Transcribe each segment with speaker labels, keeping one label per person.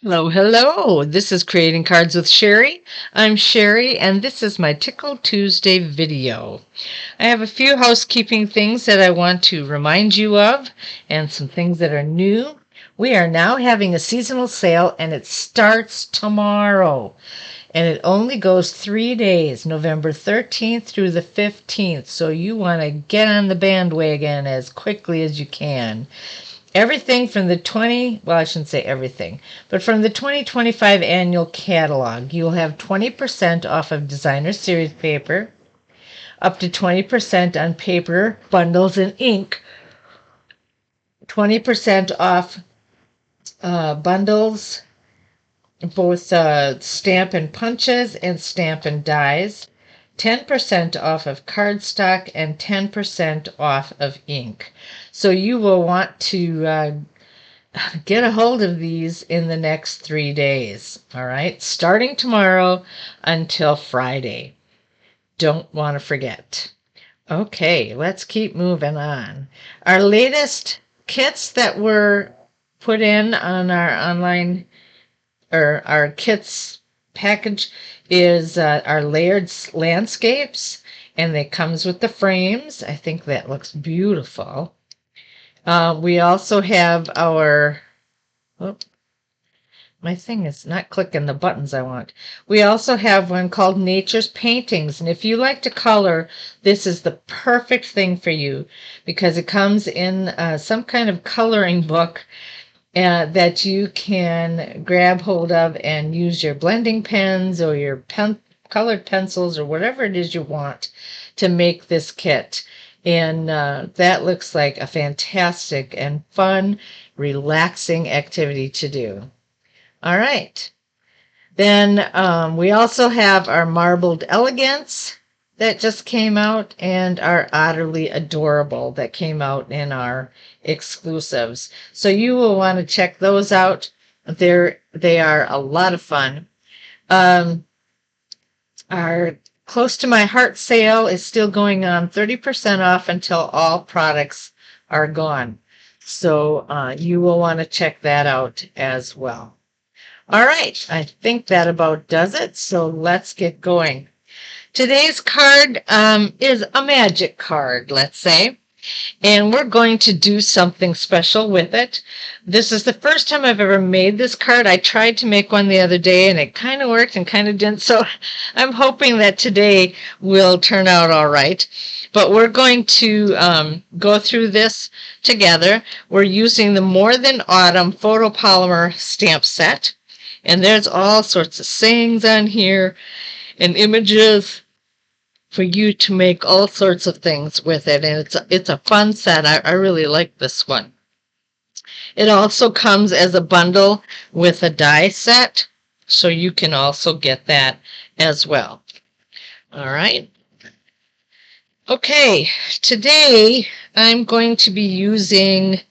Speaker 1: Hello, hello. This is Creating Cards with Sherry. I'm Sherry, and this is my Tickled Tuesday video. I have a few housekeeping things that I want to remind you of, and some things that are new. We are now having a seasonal sale, and it starts tomorrow. And it only goes 3 days, November 13th through the 15th. So you want to get on the bandwagon as quickly as you can. Everything from the I shouldn't say everything, but from the 2025 annual catalog, you'll have 20% off of designer series paper, up to 20% on paper, bundles, and ink, 20% off bundles, both stamp and punches and stamp and dies, 10% off of cardstock, and 10% off of ink. So you will want to get a hold of these in the next 3 days. All right, starting tomorrow until Friday. Don't want to forget. Okay, let's keep moving on. Our latest kits that were put in on our online, or our kits package, is our layered landscapes, and it comes with the frames. I think that looks beautiful. We also have our, oh, my thing is not clicking the buttons I want. We also have one called Nature's Paintings. And if you like to color, this is the perfect thing for you because it comes in some kind of coloring book that you can grab hold of and use your blending pens or your colored pencils or whatever it is you want to make this kit. And that looks like a fantastic and fun, relaxing activity to do. All right. Then we also have our Marbled Elegance that just came out and our Utterly Adorable that came out in our exclusives. So you will want to check those out. They are a lot of fun. Our Close to My Heart sale is still going on, 30% off until all products are gone. So you will want to check that out as well. All right, I think that about does it, so let's get going. Today's card is a magic card, let's say, and we're going to do something special with it. This is the first time I've ever made this card. I tried to make one the other day, and it kind of worked and kind of didn't, so I'm hoping that today will turn out all right. But we're going to go through this together. We're using the More Than Autumn photopolymer stamp set. And there's all sorts of sayings on here and images for you to make all sorts of things with it. And it's a fun set. I really like this one. It also comes as a bundle with a die set, so you can also get that as well. All right. Okay, today I'm going to be using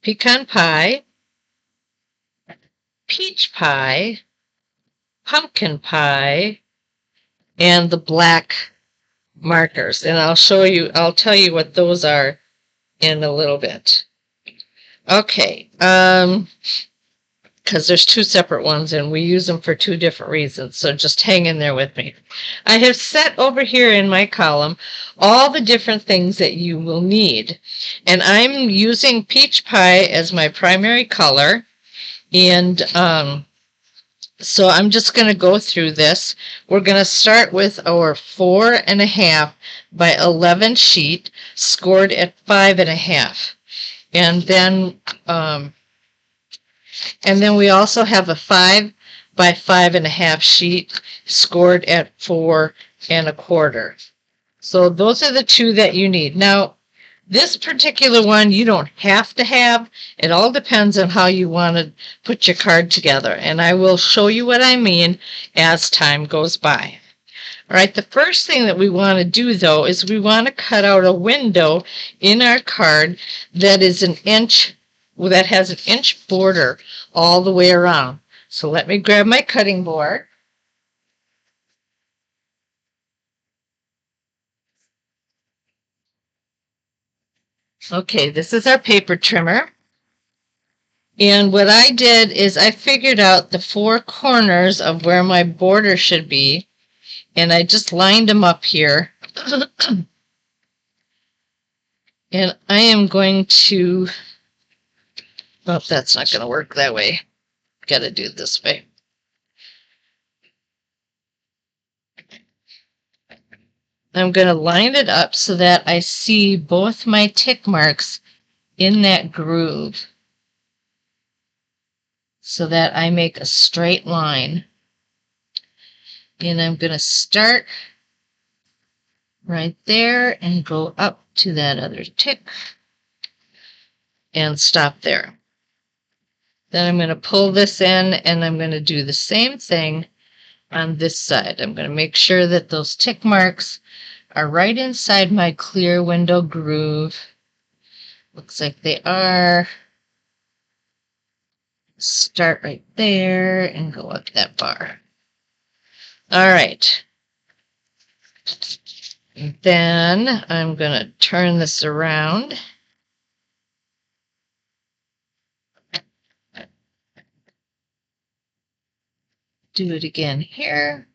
Speaker 1: pecan pie, peach pie, pumpkin pie, and the black markers. And I'll tell you what those are in a little bit. Okay, because there's two separate ones and we use them for two different reasons. So just hang in there with me. I have set over here in my column all the different things that you will need. And I'm using peach pie as my primary color. And so I'm just going to go through this. We're going to start with our 4.5 by 11 sheet scored at 5.5. And then we also have a 5 by 5.5 sheet scored at 4.25. So those are the two that you need. Now, this particular one you don't have to have. It all depends on how you want to put your card together. And I will show you what I mean as time goes by. All right, the first thing that we want to do, though, is we want to cut out a window in our card that is that has an inch border all the way around. So let me grab my cutting board. Okay, this is our paper trimmer. And what I did is I figured out the 4 corners of where my border should be, and I just lined them up here. And I am going to, oh, that's not going to work that way. Got to do it this way. I'm going to line it up so that I see both my tick marks in that groove, so that I make a straight line. And I'm going to start right there and go up to that other tick and stop there. Then I'm going to pull this in, and I'm going to do the same thing on this side. I'm going to make sure that those tick marks are right inside my clear window groove. Looks like they are. Start right there and go up that bar. All right. Then I'm going to turn this around. Do it again here.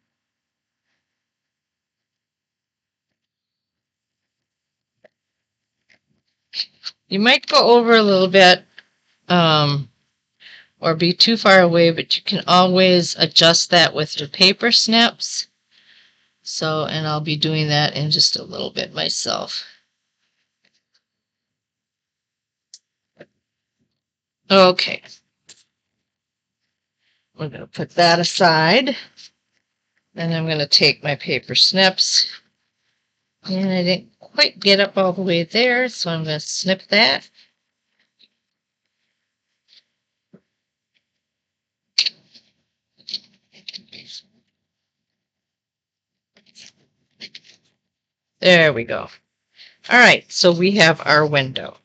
Speaker 1: You might go over a little bit or be too far away, but you can always adjust that with your paper snips. So, and I'll be doing that in just a little bit myself. Okay. We're going to put that aside. Then I'm going to take my paper snips. And I didn't quite get up all the way there, so I'm going to snip that. There we go. All right, so we have our window.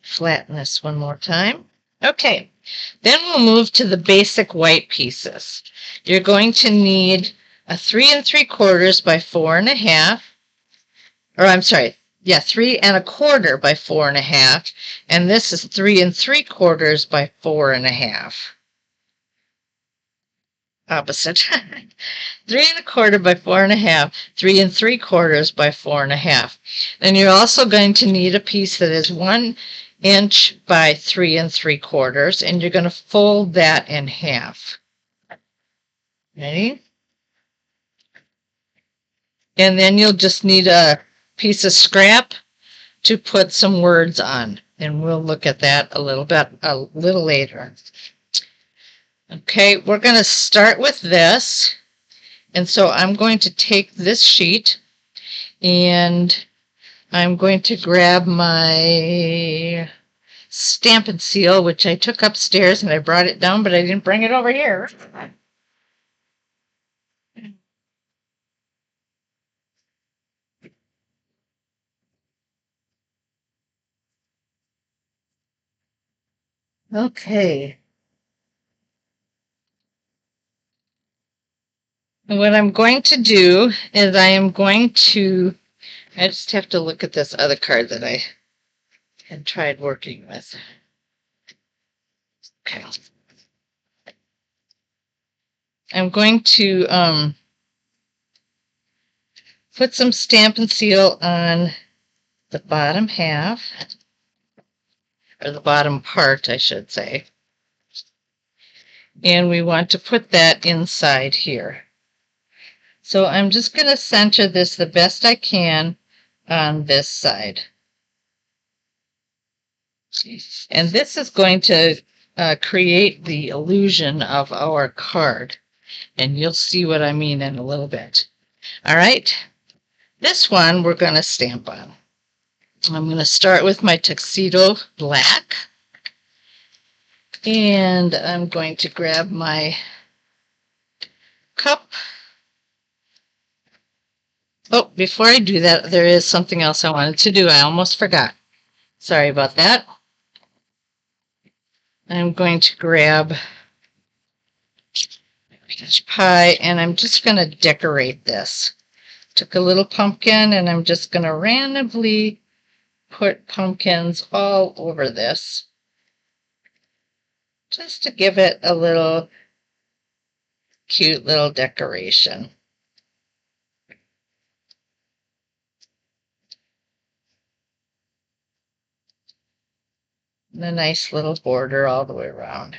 Speaker 1: Flatten this one more time. Okay, then we'll move to the basic white pieces. You're going to need a 3 3/4 by 4 1/2, or I'm sorry, yeah, 3 1/4 by 4 1/2, and this is 3 3/4 by 4 1/2. Opposite. 3 1/4 by 4 1/2, 3 3/4 by 4 1/2. Then you're also going to need a piece that is 1 inch by 3 3/4, and you're going to fold that in half. Ready? And then you'll just need a piece of scrap to put some words on, and we'll look at that a little later. Okay, we're going to start with this. And so I'm going to take this sheet and I'm going to grab my Stampin' Seal, which I took upstairs and I brought it down, but I didn't bring it over here. Okay. And what I'm going to do is I just have to look at this other card that I had tried working with. Okay. I'm going to put some Stampin' Seal on the bottom half, or the bottom part, I should say. And we want to put that inside here. So I'm just going to center this the best I can on this side. And this is going to create the illusion of our card. And you'll see what I mean in a little bit. All right. This one we're going to stamp on. I'm going to start with my Tuxedo Black. And I'm going to grab my cup. Oh, before I do that, there is something else I wanted to do. I almost forgot. Sorry about that. I'm going to grab peach pie, and I'm just going to decorate this. Took a little pumpkin, and I'm just going to randomly put pumpkins all over this. just to give it a little cute little decoration. And a nice little border all the way around.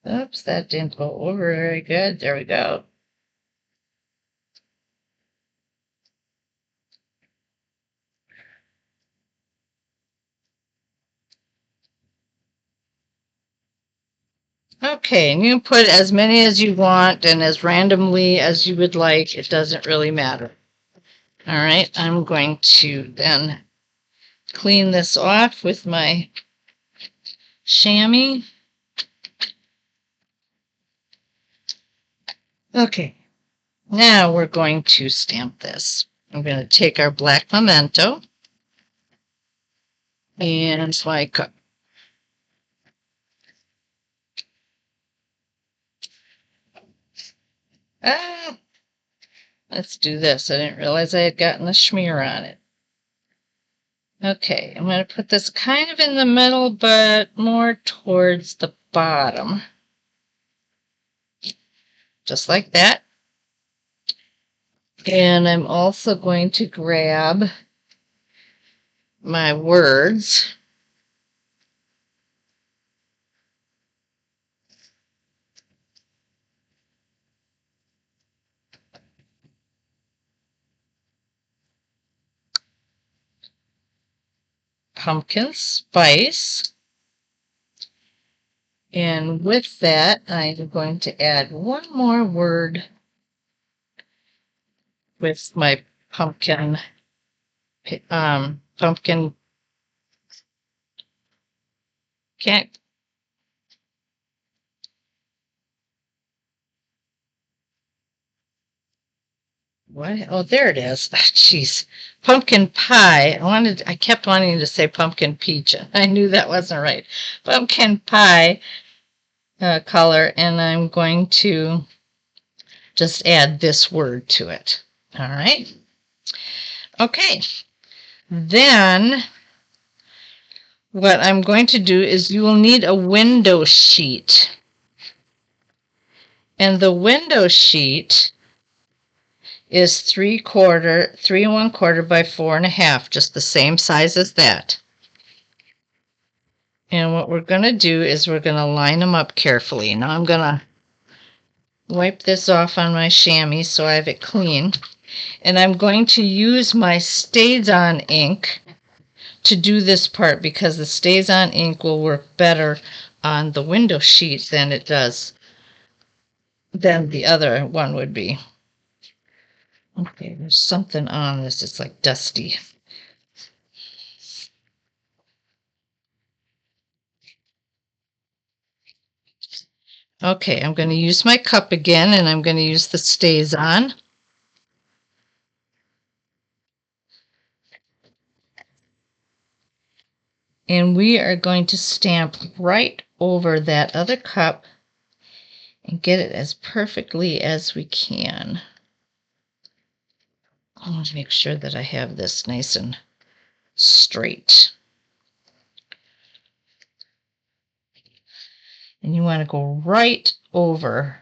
Speaker 1: Oops, that didn't go over very good. There we go. Okay, and you can put as many as you want and as randomly as you would like. It doesn't really matter. All right, I'm going to then clean this off with my chamois. Okay, now we're going to stamp this. I'm going to take our black memento and like ah, let's do this. I didn't realize I had gotten the smear on it. Okay, I'm going to put this kind of in the middle, but more towards the bottom. Just like that. And I'm also going to grab my words. Pumpkin spice. And with that, I'm going to add one more word with my pumpkin, pumpkin, can't, what? Oh, there it is. Jeez. Pumpkin pie. I kept wanting to say pumpkin peach. I knew that wasn't right. Pumpkin pie color, and I'm going to just add this word to it. All right. Okay. Then what I'm going to do is you will need a window sheet. And the window sheet is 3 1/4 by 4 1/2, just the same size as that. And what we're going to do is we're going to line them up carefully. Now I'm going to wipe this off on my chamois so I have it clean. And I'm going to use my Stays-On ink to do this part because the Stays-On ink will work better on the window sheet than it does than the other one would be. Okay, there's something on this. It's like dusty. Okay, I'm going to use my cup again, and I'm going to use the Stays-On. And we are going to stamp right over that other cup and get it as perfectly as we can. I want to make sure that I have this nice and straight. And you want to go right over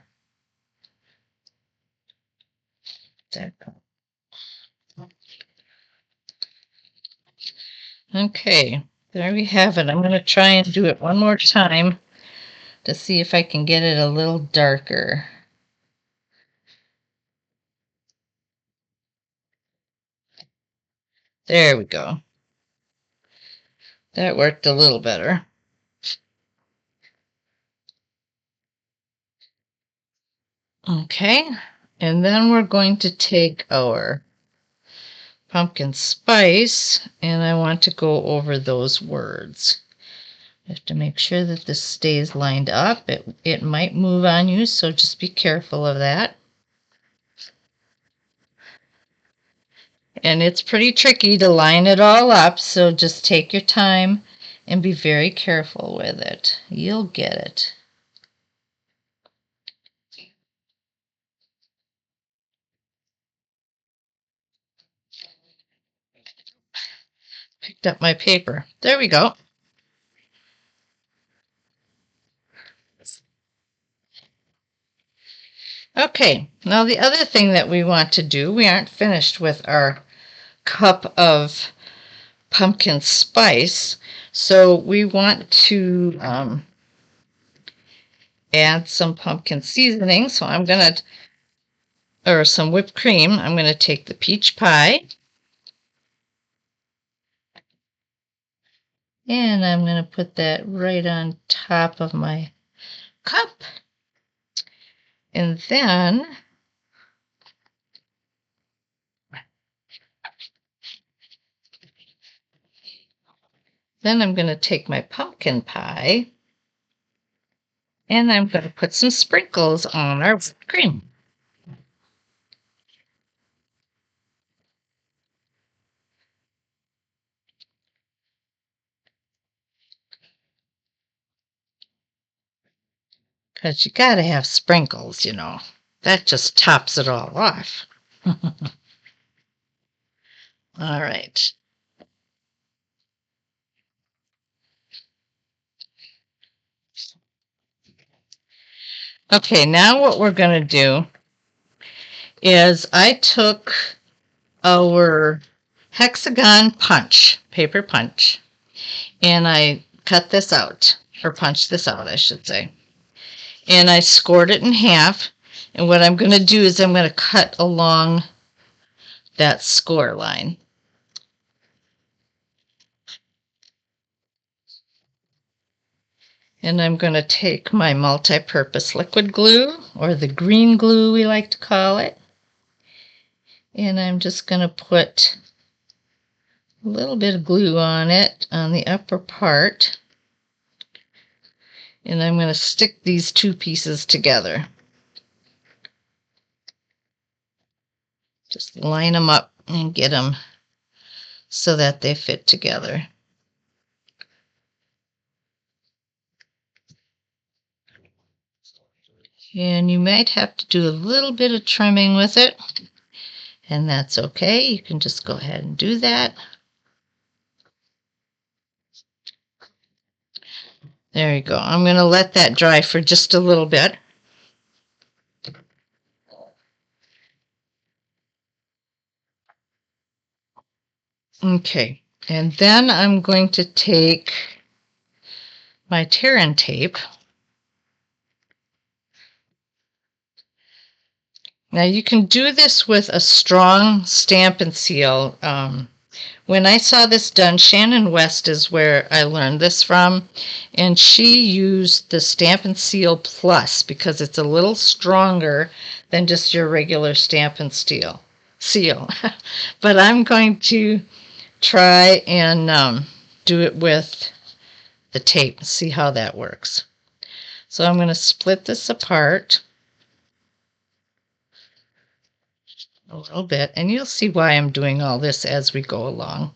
Speaker 1: that cup. Okay, there we have it. I'm going to try and do it one more time to see if I can get it a little darker. There we go. That worked a little better. Okay, and then we're going to take our pumpkin spice, and I want to go over those words. You have to make sure that this stays lined up. It might move on you, so just be careful of that. And it's pretty tricky to line it all up, so just take your time and be very careful with it. You'll get it. Picked up my paper. There we go. Okay, now the other thing that we want to do, we aren't finished with our cup of pumpkin spice, so we want to add some pumpkin seasoning. So I'm going to, or some whipped cream, I'm going to take the peach pie and I'm going to put that right on top of my cup. And then I'm going to take my pumpkin pie and I'm going to put some sprinkles on our whipped cream. Because you got to have sprinkles, you know. That just tops it all off. All right. Okay, now what we're going to do is I took our hexagon punch, paper punch, and I cut this out, or punched this out, I should say. And I scored it in half. And what I'm going to do is I'm going to cut along that score line. And I'm going to take my multi-purpose liquid glue, or the green glue we like to call it. And I'm just going to put a little bit of glue on it on the upper part. And I'm going to stick these two pieces together. Just line them up and get them so that they fit together. And you might have to do a little bit of trimming with it, and that's okay. You can just go ahead and do that. There you go. I'm going to let that dry for just a little bit. Okay, and then I'm going to take my tear-in tape. Now you can do this with a strong stamp and seal. When I saw this done, Shannon West is where I learned this from, and she used the Stamp and Seal Plus because it's a little stronger than just your regular Stamp and Seal. But I'm going to try and do it with the tape and see how that works. So I'm going to split this apart a little bit, and you'll see why I'm doing all this as we go along.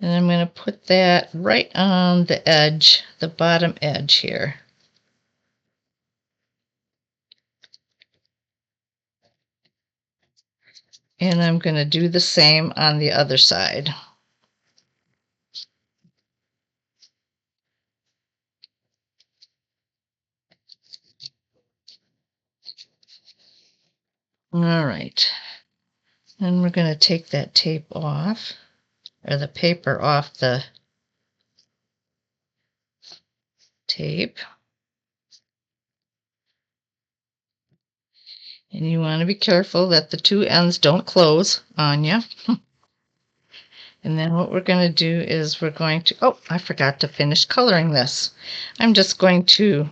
Speaker 1: And I'm going to put that right on the edge, the bottom edge here. And I'm going to do the same on the other side. All right. Then we're going to take that tape off, or the paper off the tape. And you want to be careful that the two ends don't close on you. And then what we're going to do is we're going to, oh, I forgot to finish coloring this. I'm just going to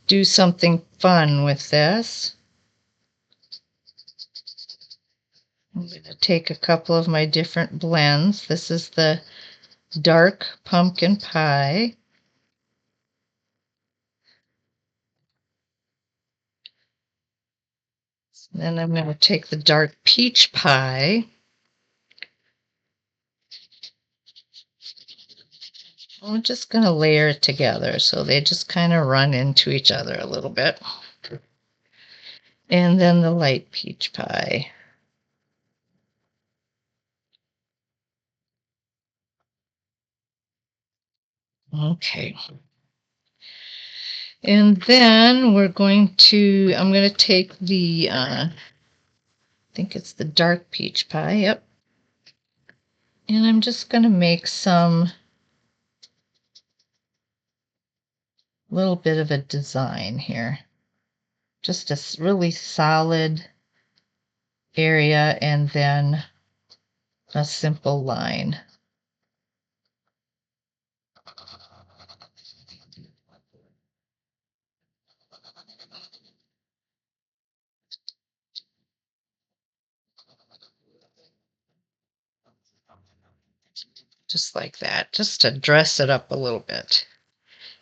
Speaker 1: do something fun with this. I'm going to take a couple of my different blends. This is the dark pumpkin pie. Then I'm going to take the dark peach pie. I'm just going to layer it together so they just kind of run into each other a little bit. And then the light peach pie. Okay. And then I'm going to take the, I think it's the dark peach pie, yep. And I'm just going to make some little bit of a design here. Just a really solid area and then a simple line. Just like that, just to dress it up a little bit.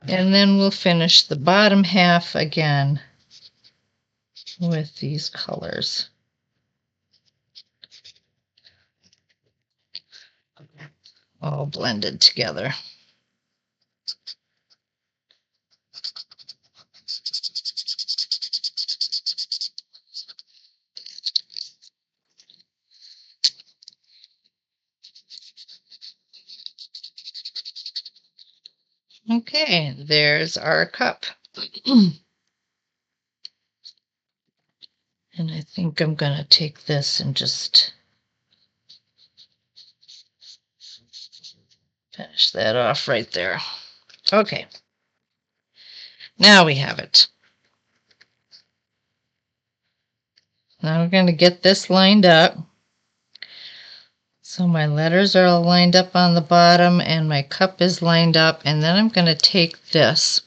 Speaker 1: And then we'll finish the bottom half again with these colors. All blended together. Okay, there's our cup. And I think I'm going to take this and just finish that off right there. Okay, now we have it. Now we're going to get this lined up. So my letters are all lined up on the bottom and my cup is lined up, and then I'm going to take this.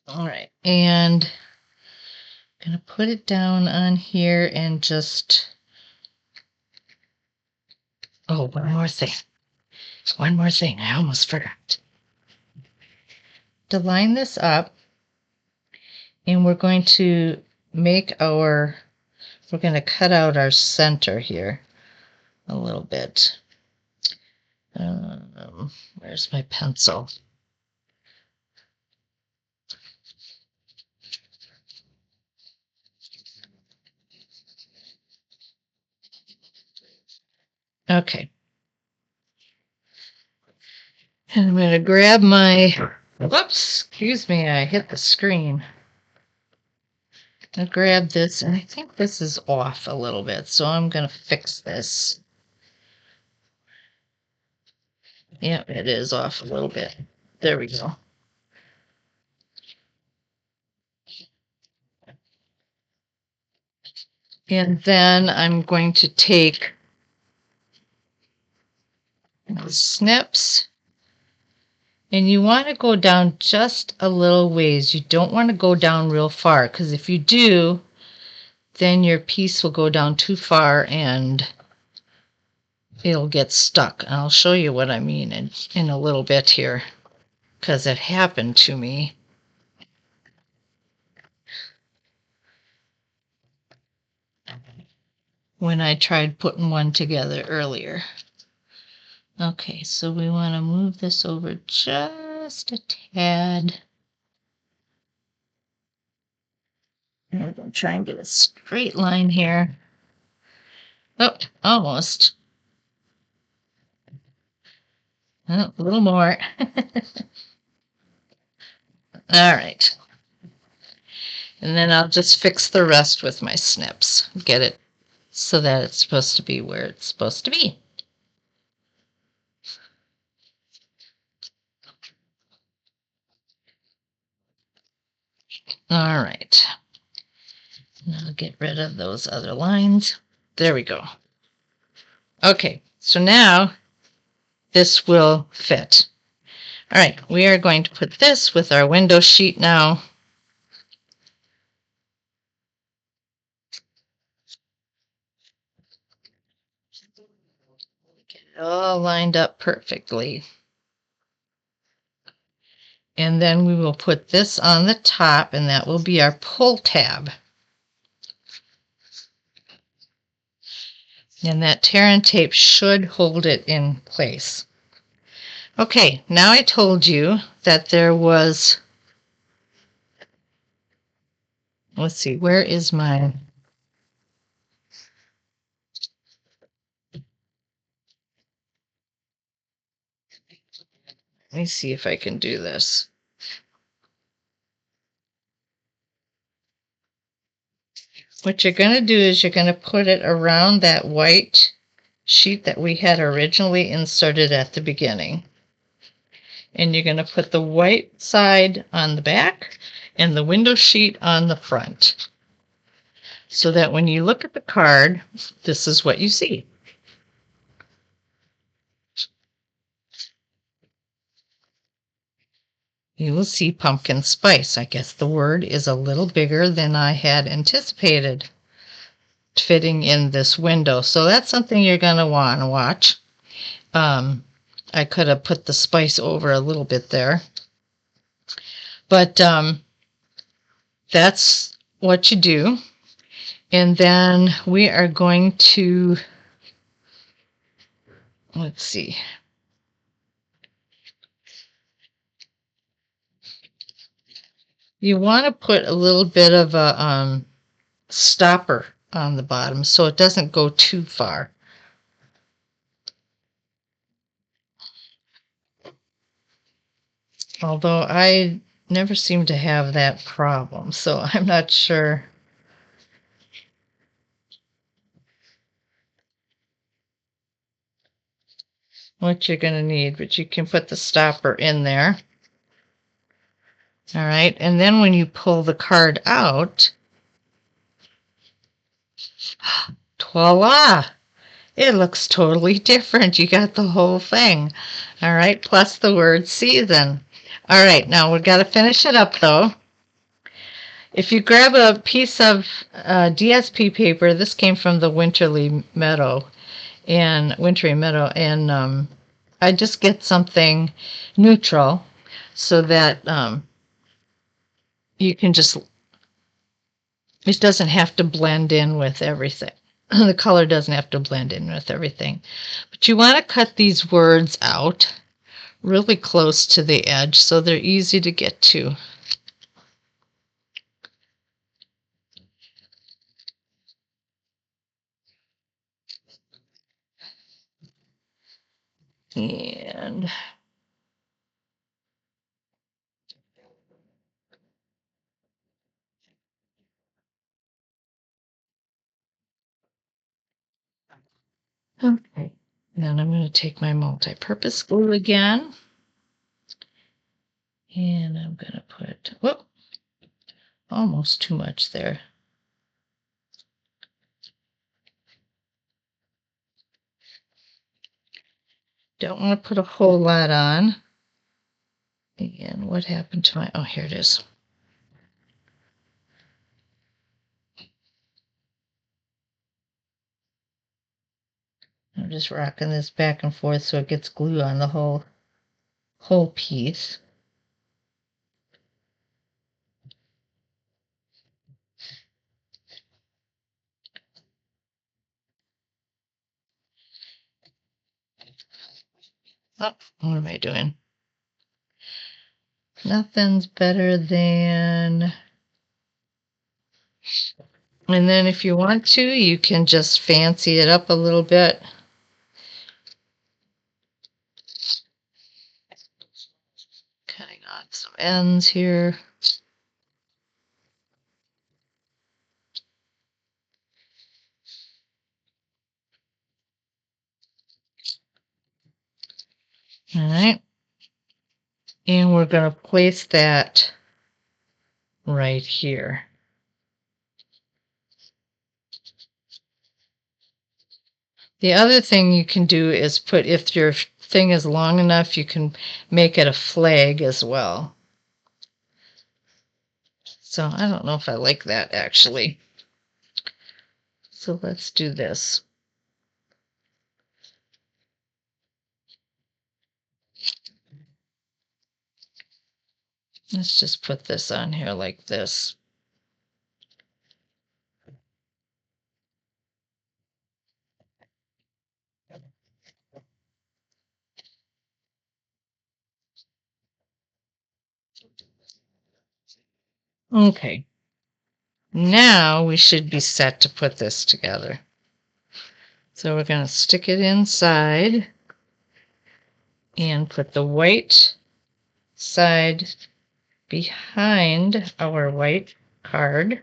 Speaker 1: All right, and I'm going to put it down on here and just, oh, one more thing. I almost forgot. To line this up, and we're going to we're going to cut out our center here a little bit. Where's my pencil? Okay. And I'm going to grab whoops, excuse me, I hit the screen. I'll grab this, and I think this is off a little bit, so I'm going to fix this. Yep, it is off a little bit. There we go. And then I'm going to take snips, and you want to go down just a little ways. You don't want to go down real far, because if you do, then your piece will go down too far and it'll get stuck. And I'll show you what I mean in a little bit here, because it happened to me. When I tried putting one together earlier. Okay, so we want to move this over just a tad. And we're going to try and get a straight line here. Oh, almost. Oh, a little more. All right. And then I'll just fix the rest with my snips. Get it so that it's supposed to be where it's supposed to be. All right. Now get rid of those other lines. There we go. Okay, so now this will fit. All right, we are going to put this with our window sheet now. Get it all lined up perfectly. And then we will put this on the top, and that will be our pull tab. And that tear and tape should hold it in place. Okay, now I told you that there was, let's see, where is my, Let me see if I can do this. What you're going to do is you're going to put it around that white sheet that we had originally inserted at the beginning. And you're going to put the white side on the back and the window sheet on the front, so that when you look at the card, this is what you see. You will see pumpkin spice. I guess the word is a little bigger than I had anticipated fitting in this window. So that's something you're going to want to watch. I could have put the spice over a little bit there. But that's what you do. And then we are going to, let's see. You want to put a little bit of a stopper on the bottom so it doesn't go too far. Although I never seem to have that problem, so I'm not sure. What you're going to need, but you can put the stopper in there. All right, and then when you pull the card out, voila! It looks totally different. You got the whole thing. All right, plus the word season. All right, now we've got to finish it up though. If you grab a piece of DSP paper, this came from the Wintry Meadow, and I just get something neutral so that you can just, it doesn't have to blend in with everything. The color doesn't have to blend in with everything. But you want to cut these words out really close to the edge so they're easy to get to. And okay, then I'm going to take my multi-purpose glue again, and I'm going to put, whoop, almost too much there. Don't want to put a whole lot on. And what happened to my, oh, here it is. I'm just rocking this back and forth so it gets glue on the whole piece. Oh, what am I doing? Nothing's better than, and then if you want to, you can just fancy it up a little bit. Cutting off some ends here. All right. And we're going to place that right here. The other thing you can do is put, if your thing is long enough, you can make it a flag as well. So I don't know if I like that actually. So let's do this. Let's just put this on here like this. Okay. Now we should be set to put this together. So we're going to stick it inside and put the white side behind our white card,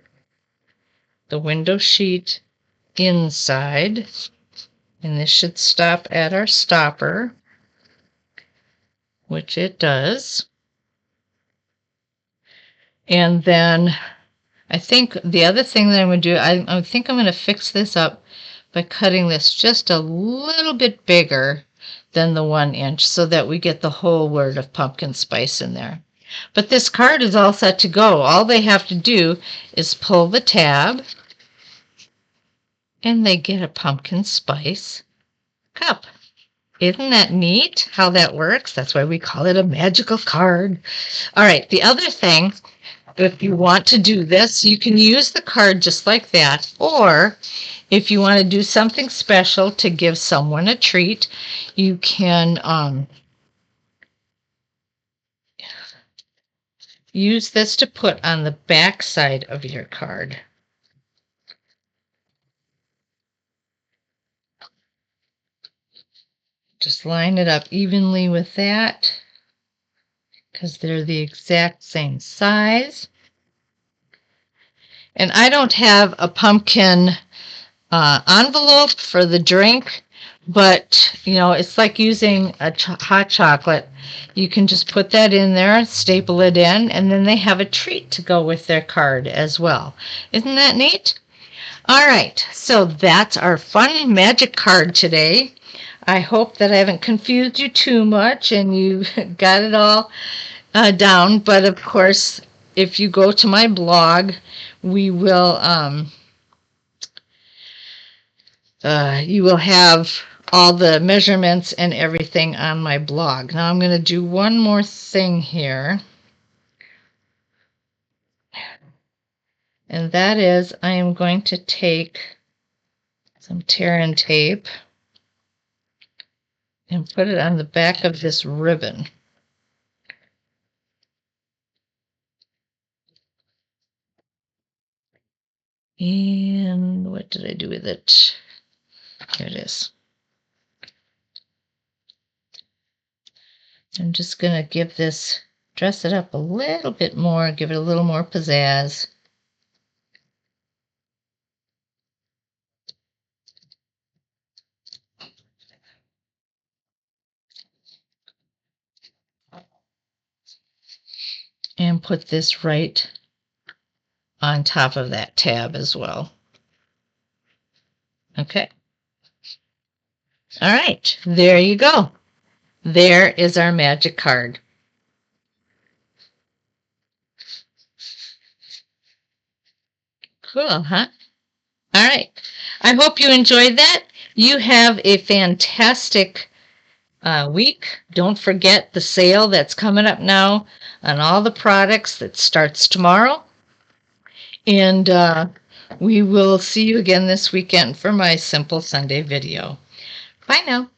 Speaker 1: the window sheet inside, and this should stop at our stopper, which it does. And then I think the other thing that I'm going to do, I think I'm going to fix this up by cutting this just a little bit bigger than the 1 inch so that we get the whole word of pumpkin spice in there. But this card is all set to go. All they have to do is pull the tab and they get a pumpkin spice cup. Isn't that neat how that works? That's why we call it a magical card. All right, the other thing, if you want to do this, you can use the card just like that, or if you want to do something special to give someone a treat, you can use this to put on the back side of your card. Just line it up evenly with that because they're the exact same size. And I don't have a pumpkin envelope for the drink, but you know, it's like using a hot chocolate. You can just put that in there, staple it in, and then they have a treat to go with their card as well. Isn't that neat? All right, so that's our fun magic card today. I hope that I haven't confused you too much and you got it all down. But of course, if you go to my blog, we will you will have all the measurements and everything on my blog. Now I'm going to do one more thing here. And that is I am going to take some tear-in tape and put it on the back of this ribbon. And what did I do with it? Here it is. I'm just going to give this, dress it up a little bit more, give it a little more pizzazz. And put this right on top of that tab as well. Okay. All right, there you go. There is our magic card. Cool, huh? All right. I hope you enjoyed that. You have a fantastic week. Don't forget the sale that's coming up now on all the products that starts tomorrow. And we will see you again this weekend for my Simple Sunday video. Bye now.